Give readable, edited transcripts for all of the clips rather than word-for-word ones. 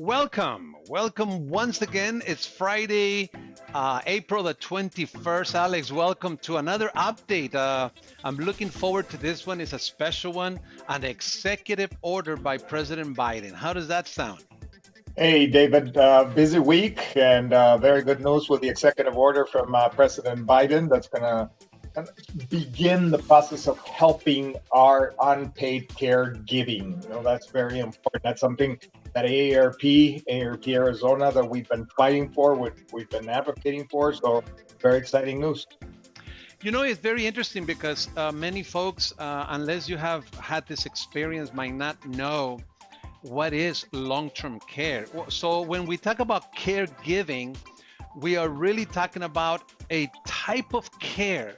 Welcome once again. It's Friday, April the 21st. Alex, welcome to another update. I'm looking forward to this one. It's a special one, an executive order by President Biden. How does that sound? Hey, David, busy week and very good news with the executive order from President Biden that's going to begin the process of helping our unpaid caregiving. That's very important. That's something that AARP Arizona, that we've been fighting for, we've been advocating for. So very exciting news. It's very interesting because many folks, unless you have had this experience, might not know what is long-term care. So when we talk about caregiving, we are really talking about a type of care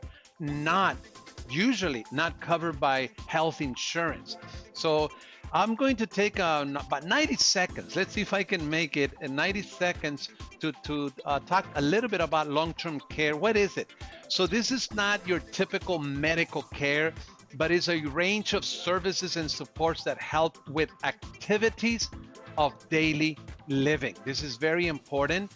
usually not covered by health insurance. So I'm going to take about 90 seconds. Let's see if I can make it in 90 seconds to talk a little bit about long-term care. What is it? So this is not your typical medical care, but it's a range of services and supports that help with activities of daily living. This is very important.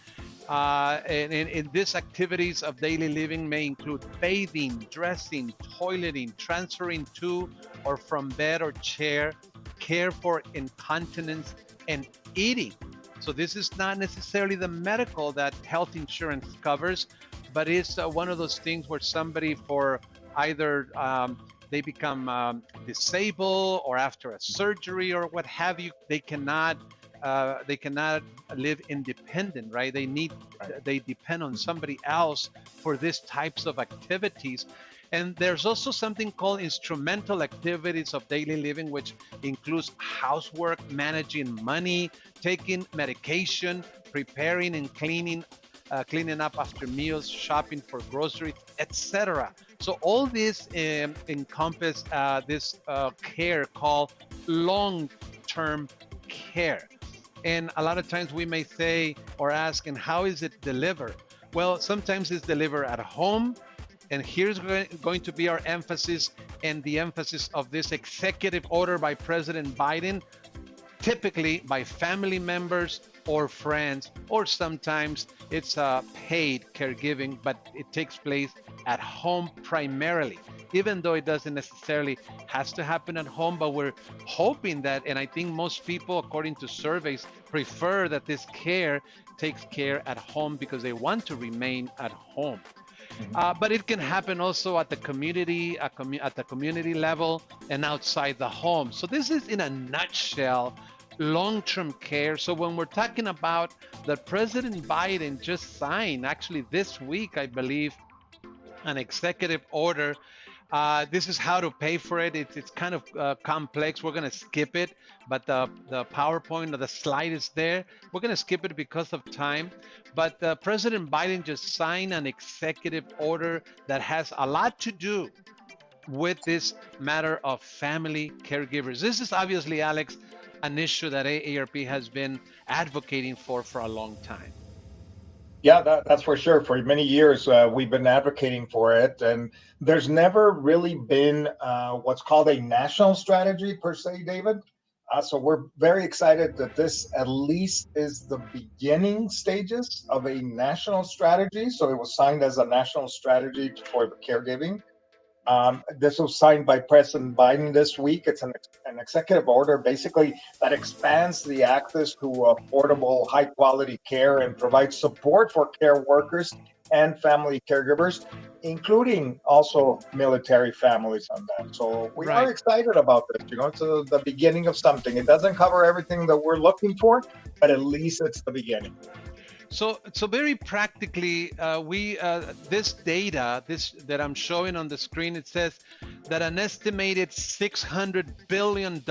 And these activities of daily living may include bathing, dressing, toileting, transferring to or from bed or chair, care for incontinence, and eating. So this is not necessarily the medical that health insurance covers, but it's one of those things where somebody, for either they become disabled or after a surgery or what have you, they cannot live independent, right? They depend on somebody else for these types of activities. And there's also something called instrumental activities of daily living, which includes housework, managing money, taking medication, preparing and cleaning up after meals, shopping for groceries, etc. So all this encompass this care called long-term care. And a lot of times we may say or ask, and how is it delivered? Well, sometimes it's delivered at home. And here's going to be our emphasis, and the emphasis of this executive order by President Biden, typically by family members or friends, or sometimes it's paid caregiving, but it takes place at home primarily, even though it doesn't necessarily has to happen at home. But we're hoping that, and I think most people, according to surveys, prefer that this care takes care at home because they want to remain at home. But it can happen also at the community, at the community level and outside the home. So this is, in a nutshell, long-term care. So when we're talking about that President Biden just signed, actually this week, I believe, an executive order. This is how to pay for it. It's kind of complex. We're going to skip it, but the PowerPoint or the slide is there. We're going to skip it because of time. But President Biden just signed an executive order that has a lot to do with this matter of family caregivers. This is obviously, Alex, an issue that AARP has been advocating for a long time. Yeah, that's for sure. For many years, we've been advocating for it, and there's never really been what's called a national strategy per se, David. So we're very excited that this at least is the beginning stages of a national strategy. So it was signed as a national strategy for caregiving. This was signed by President Biden this week. It's an executive order, basically, that expands the access to affordable, high-quality care and provides support for care workers and family caregivers, including also military families on that. So we are excited about this. It's the beginning of something. It doesn't cover everything that we're looking for, but at least it's the beginning. So very practically, this data, that I'm showing on the screen, it says that an estimated $600 billion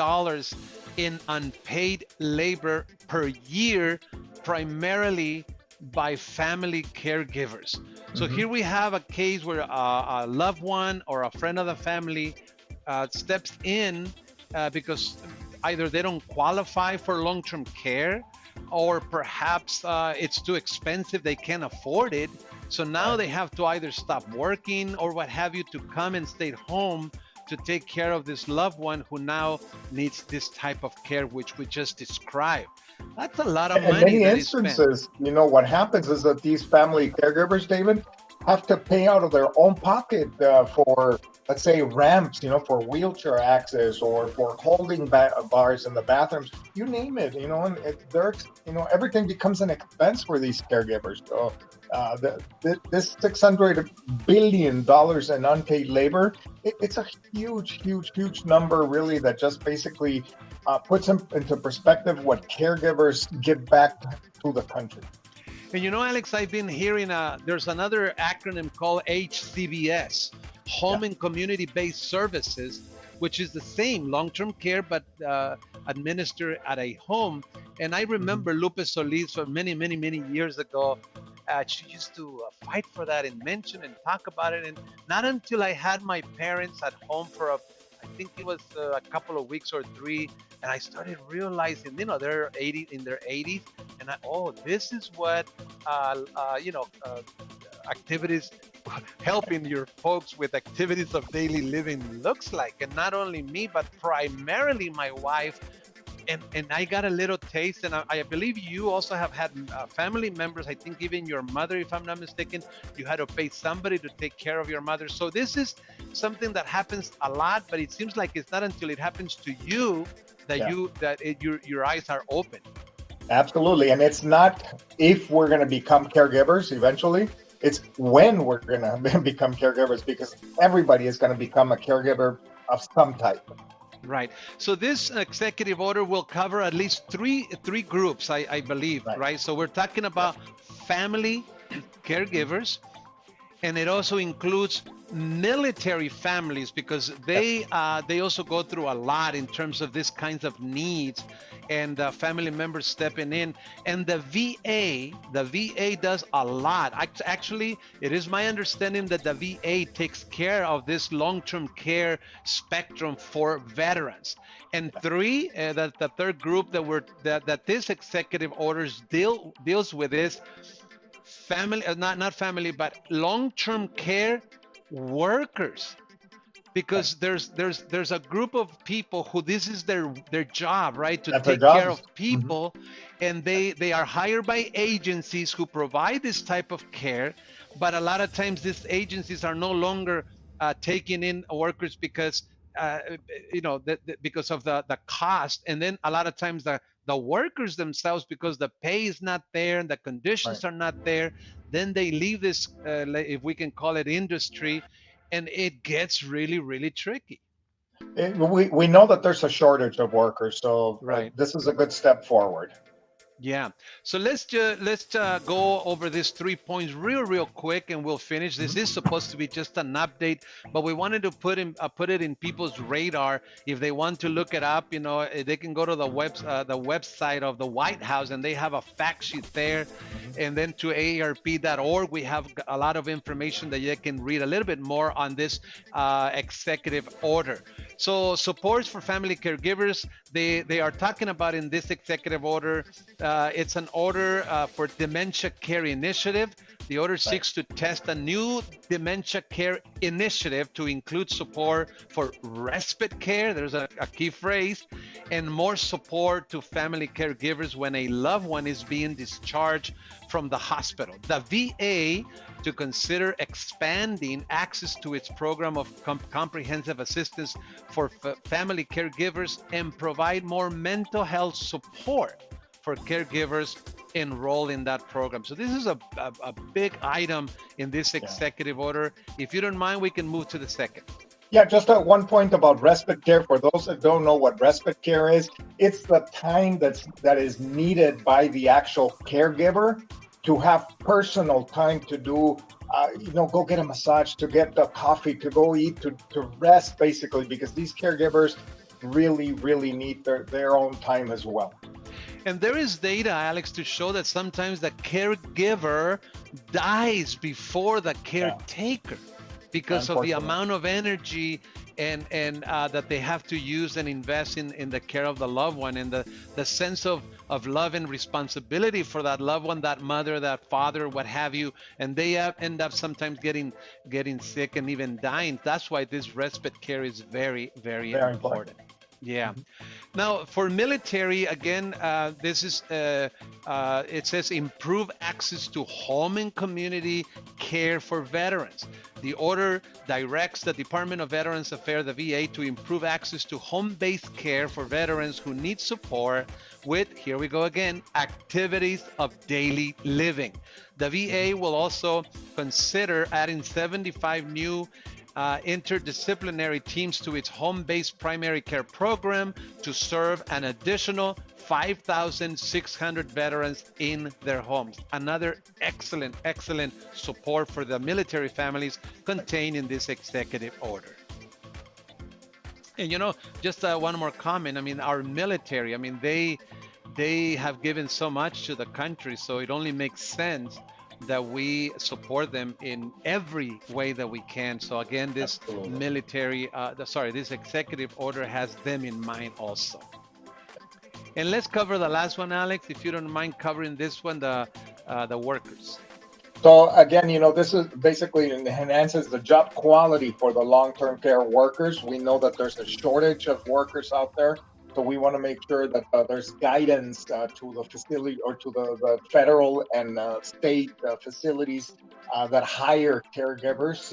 in unpaid labor per year, primarily by family caregivers. So here we have a case where a loved one or a friend of the family steps in because either they don't qualify for long-term care, or perhaps it's too expensive, they can't afford it. So now they have to either stop working or what have you to come and stay home to take care of this loved one who now needs this type of care, which we just described. That's a lot of In money many that is spent. instances, what happens is that these family caregivers, David, have to pay out of their own pocket for, let's say, ramps, for wheelchair access or for holding bars in the bathrooms, you name it, and everything becomes an expense for these caregivers. So this $600 billion in unpaid labor, it's a huge, huge, huge number, really, that just basically puts into perspective what caregivers give back to the country. And Alex, I've been hearing there's another acronym called HCBS, Home and Community-Based Services, which is the same long-term care, but administered at a home. And I remember Lupe Solis for many, many, many years ago. She used to fight for that and mention and talk about it. And not until I had my parents at home for I think it was a couple of weeks or 3, and I started realizing, they're in their 80s, and this is what, activities, helping your folks with activities of daily living looks like. And not only me, but primarily my wife. And I got a little taste, and I believe you also have had family members. I think even your mother, if I'm not mistaken, you had to pay somebody to take care of your mother. So this is something that happens a lot, but it seems like it's not until it happens to you that your eyes are open. Absolutely. And it's not if we're going to become caregivers eventually, it's when we're going to become caregivers, because everybody is going to become a caregiver of some type. Right. So this executive order will cover at least three groups, I believe, right? So we're talking about family caregivers, and it also includes military families, because they also go through a lot in terms of this kinds of needs, and family members stepping in. And the VA does a lot. Actually, it is my understanding that the VA takes care of this long-term care spectrum for veterans. And the third group that this executive orders deals with is family, not family, but long-term care workers, because there's a group of people who this is their job, right, to take care of people. And they are hired by agencies who provide this type of care, but a lot of times these agencies are no longer taking in workers because because of the cost. And then a lot of times the workers themselves, because the pay is not there and the conditions are not there, then they leave this, if we can call it, industry, and it gets really, really tricky. We know that there's a shortage of workers, so this is a good step forward. Yeah. So let's go over these 3 points real quick, and we'll finish. This is supposed to be just an update, but we wanted to put it in people's radar. If they want to look it up, they can go to the website of the White House, and they have a fact sheet there. And then to AARP.org, we have a lot of information that you can read a little bit more on this executive order. So supports for family caregivers, they are talking about in this executive order. It's an order for dementia care initiative. The order seeks to test a new dementia care initiative to include support for respite care. There's a key phrase, and more support to family caregivers when a loved one is being discharged from the hospital. The VA to consider expanding access to its program of comprehensive assistance for family caregivers and provide more mental health support for caregivers enrolled in that program. So this is a big item in this executive order. If you don't mind, we can move to the second. Yeah, just one point about respite care. For those that don't know what respite care is, it's the time that is needed by the actual caregiver to have personal time to do, go get a massage, to get the coffee, to go eat, to rest, basically, because these caregivers really, really need their own time as well. And there is data, Alex, to show that sometimes the caregiver dies before the caretaker because of the amount of energy and that they have to use and invest in the care of the loved one, and the sense of of love and responsibility for that loved one, that mother, that father, what have you, and they end up sometimes getting sick and even dying. That's why this respite care is very, very Very important. important. Yeah. Now, for military, again, it says improve access to home and community care for veterans. The order directs the Department of Veterans Affairs, the VA, to improve access to home-based care for veterans who need support with, here we go again, activities of daily living. The VA will also consider adding 75 new interdisciplinary teams to its home-based primary care program to serve an additional 5,600 veterans in their homes. Another excellent, excellent support for the military families contained in this executive order. And just one more comment. I mean, our military, I mean, they have given so much to the country, so it only makes sense that we support them in every way that we can. So again, this this executive order has them in mind also. And let's cover the last one, Alex, if you don't mind covering this one, the workers. So again, this is basically enhances the job quality for the long-term care workers. We know that there's a shortage of workers out there. So we want to make sure that there's guidance to the facility or to the federal and state facilities that hire caregivers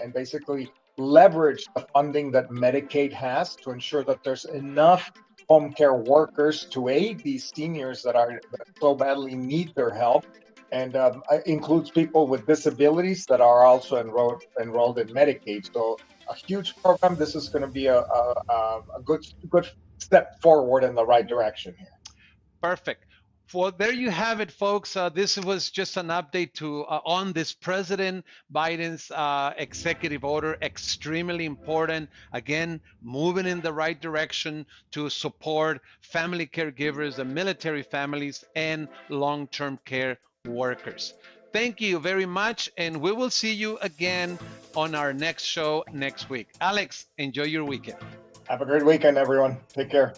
and basically leverage the funding that Medicaid has to ensure that there's enough home care workers to aid these seniors that so badly need their help, and includes people with disabilities that are also enrolled in Medicaid. So a huge program. This is going to be a good step forward in the right direction here. Perfect. Well, there you have it, folks. This was just an update on this President Biden's executive order. Extremely important. Again, moving in the right direction to support family caregivers, the military families, and long-term care workers. Thank you very much, and we will see you again on our next show next week. Alex, enjoy your weekend. Have a great weekend, everyone. Take care.